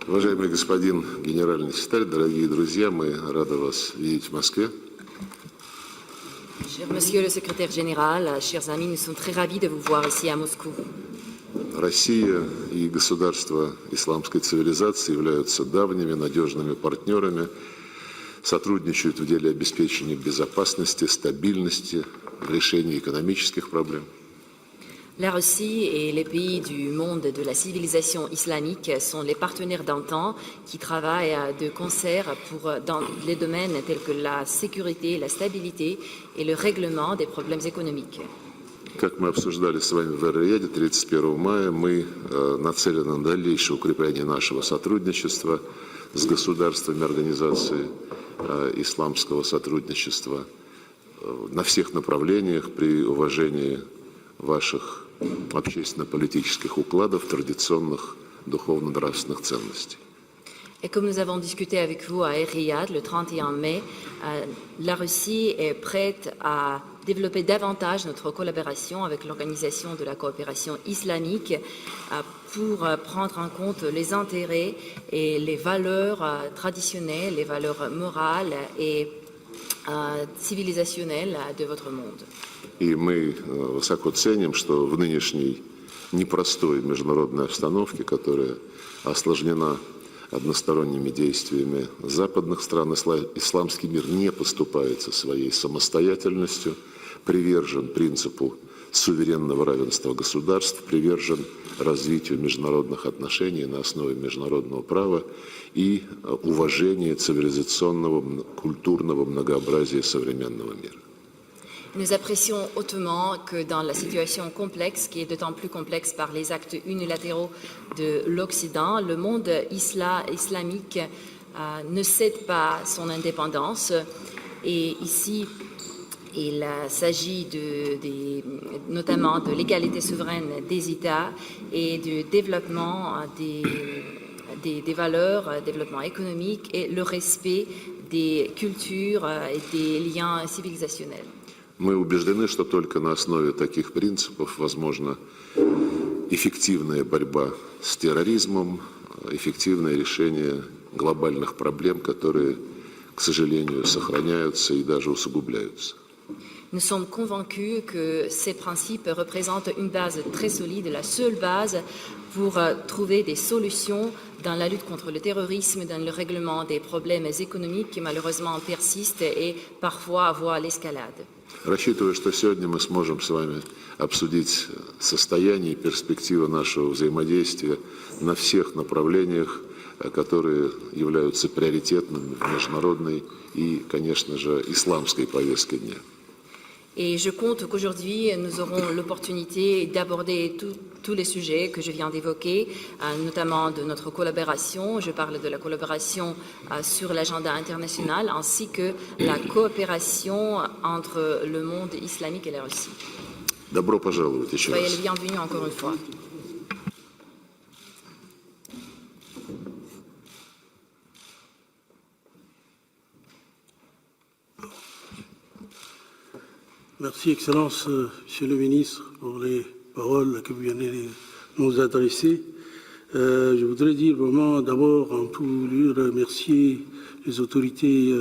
Уважаемый господин генеральный секретарь, дорогие друзья, мы рады вас видеть в Москве. Cher Monsieur le secrétaire général, chers amis, nous sommes très ravis de vous voir ici à Moscou. Россия и государства исламской цивилизации являются давними надежными партнерами, сотрудничают в деле обеспечения безопасности, стабильности, в решении экономических проблем. La Russie et les pays du monde de la civilisation islamique sont les partenaires d'antan qui travaillent de concert dans les domaines tels que la sécurité, la stabilité et le règlement des problèmes économiques. Как мы обсуждали с вами в Эр-Рияде 31 мая, мы нацелены на дальнейшее укрепление нашего сотрудничества с государствами Организации исламского сотрудничества на всех направлениях при уважении ваших общественно-политических укладов, традиционных духовно-нравственных ценностей. Et comme nous avons discuté avec vous à Эр-Riyad le 31 mai, la Russie est prête à développer davantage notre collaboration avec l'Organisation de la coopération islamique pour prendre en compte les intérêts et les valeurs traditionnelles, les valeurs morales et civilisationnelles de votre monde. И мы высоко ценим, что в нынешней непростой международной обстановке, которая осложнена односторонними действиями западных стран, исламский мир не поступается своей самостоятельностью, привержен принципу суверенного равенства государств, привержен развитию международных отношений на основе международного права и уважения цивилизационного, культурного многообразия современного мира. Nous apprécions hautement que dans la situation complexe, qui est d'autant plus complexe par les actes unilatéraux de l'Occident, le monde islamique ne cède pas son indépendance. Et ici, il s'agit notamment de l'égalité souveraine des États et du développement des valeurs, développement économique et le respect des cultures et des liens civilisationnels. Мы убеждены, что только на основе таких принципов возможна эффективная борьба с терроризмом, эффективное решение глобальных проблем, которые, к сожалению, сохраняются и даже усугубляются. Nous sommes convaincus que ces principes représentent une base très solide, la seule base pour trouver des solutions dans la lutte contre le terrorisme, dans le règlement des problèmes économiques qui malheureusement persistent et parfois voient l'escalade. Рассчитываю, что сегодня мы сможем с вами обсудить состояние и перспективы нашего взаимодействия на всех направлениях, которые являются приоритетными в международной и, конечно же, исламской повестке дня. Et je compte qu'aujourd'hui, nous aurons l'opportunité d'aborder tous les sujets que je viens d'évoquer, notamment de notre collaboration. Je parle de la collaboration sur l'agenda international, ainsi que la coopération entre le monde islamique et la Russie. Добро пожаловать еще раз. Soyez les bienvenus encore une fois. Merci, Excellence, Monsieur le Ministre, pour les paroles que vous venez de nous adresser. Je voudrais dire vraiment d'abord en tout lieu remercier les autorités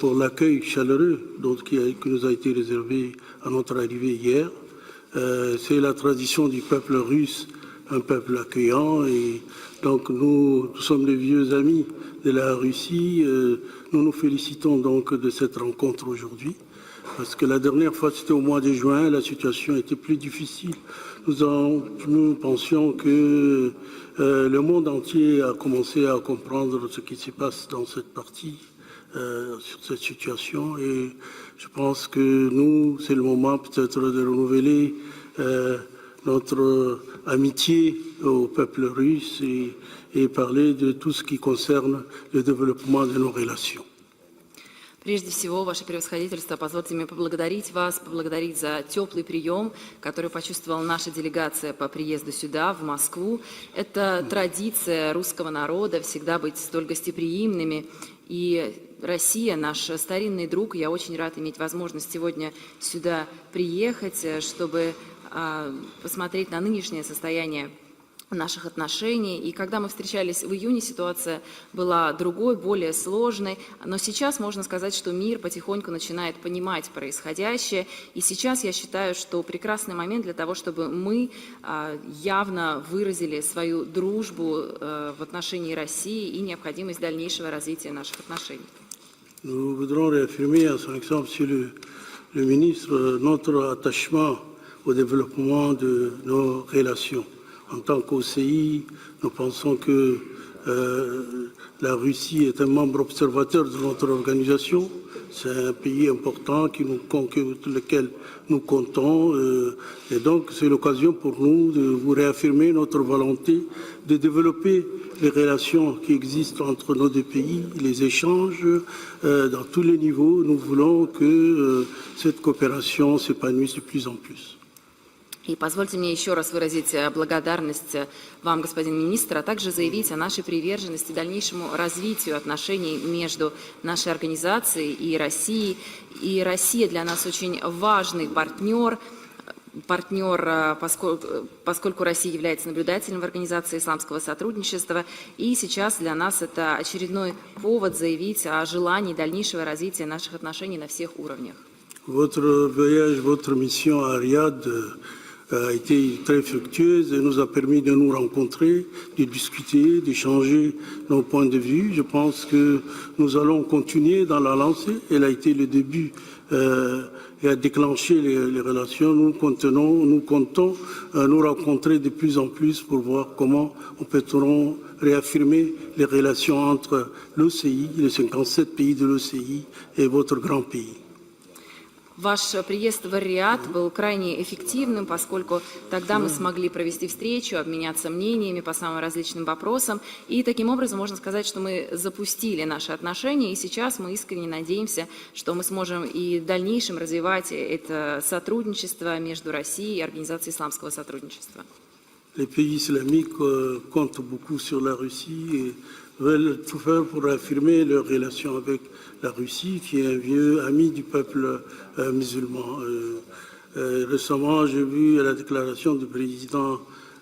pour l'accueil chaleureux qui nous a été réservé à notre arrivée hier. C'est la tradition du peuple russe, un peuple accueillant, et donc nous sommes les vieux amis de la Russie. Nous nous félicitons donc de cette rencontre aujourd'hui, parce que la dernière fois, c'était au mois de juin, la situation était plus difficile. Nous pensions que le monde entier a commencé à comprendre ce qui se passe dans cette partie, sur cette situation, et je pense que nous, c'est le moment peut-être de renouveler notre amitié au peuple russe et parler de tout ce qui concerne le développement de nos relations. Прежде всего, Ваше Превосходительство, позвольте мне поблагодарить вас, поблагодарить за теплый прием, который почувствовала наша делегация по приезду сюда, в Москву. Это традиция русского народа всегда быть столь гостеприимными. И Россия, наш старинный друг, я очень рад иметь возможность сегодня сюда приехать, чтобы посмотреть на нынешнее состояние наших отношений. И когда мы встречались в июне, ситуация была другой, более сложной. Но сейчас можно сказать, что мир потихоньку начинает понимать происходящее. И сейчас я считаю, что прекрасный момент для того, чтобы мы явно выразили свою дружбу в отношении России и необходимость дальнейшего развития наших отношений. Nous voudrons réaffirmer à son exemple, Monsieur le ministre, notre attachement au développement de nos relations. En tant qu'OCI, nous pensons que la Russie est un membre observateur de notre organisation. C'est un pays important lequel nous comptons. Et donc, c'est l'occasion pour nous de vous réaffirmer notre volonté de développer les relations qui existent entre nos deux pays, les échanges dans tous les niveaux. Nous voulons que cette coopération s'épanouisse de plus en plus. И позвольте мне еще раз выразить благодарность вам, господин министр, а также заявить о нашей приверженности дальнейшему развитию отношений между нашей организацией и Россией. И Россия для нас очень важный партнер, поскольку Россия является наблюдателем в Организации исламского сотрудничества. И сейчас для нас это очередной повод заявить о желании дальнейшего развития наших отношений на всех уровнях. Votre voyage, votre mission à Riyad a été très fructueuse et nous a permis de nous rencontrer, de discuter, d'échanger nos points de vue. Je pense que nous allons continuer dans la lancée. Elle a été le début et a déclenché les relations. Nous comptons nous rencontrer de plus en plus pour voir comment on peut réaffirmer les relations entre l'OCI, les 57 pays de l'OCI et votre grand pays. Ваш приезд в Ар-Рияд был крайне эффективным, поскольку тогда мы смогли провести встречу, обменяться мнениями по самым различным вопросам. И таким образом можно сказать, что мы запустили наши отношения, и сейчас мы искренне надеемся, что мы сможем и в дальнейшем развивать это сотрудничество между Россией и Организацией исламского сотрудничества. Les pays islamiques comptent beaucoup sur la Russie et veulent tout faire pour affirmer leur relation avec la Russie, qui est un vieux ami du peuple musulman. Récemment, j'ai vu la déclaration du président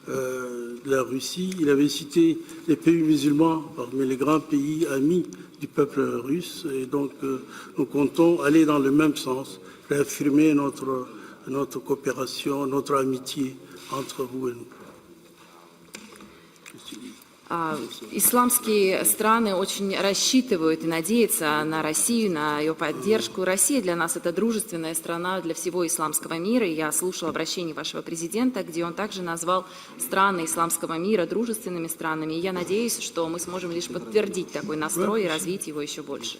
de la Russie. Il avait cité les pays musulmans parmi les grands pays amis du peuple russe. Et donc, nous comptons aller dans le même sens, réaffirmer notre coopération, notre amitié entre vous et nous. Исламские страны очень рассчитывают и надеются на Россию, на ее поддержку. Россия для нас это дружественная страна для всего исламского мира. И я слушала обращение вашего президента, где он также назвал страны исламского мира дружественными странами. И я надеюсь, что мы сможем лишь подтвердить такой настрой и развить его еще больше.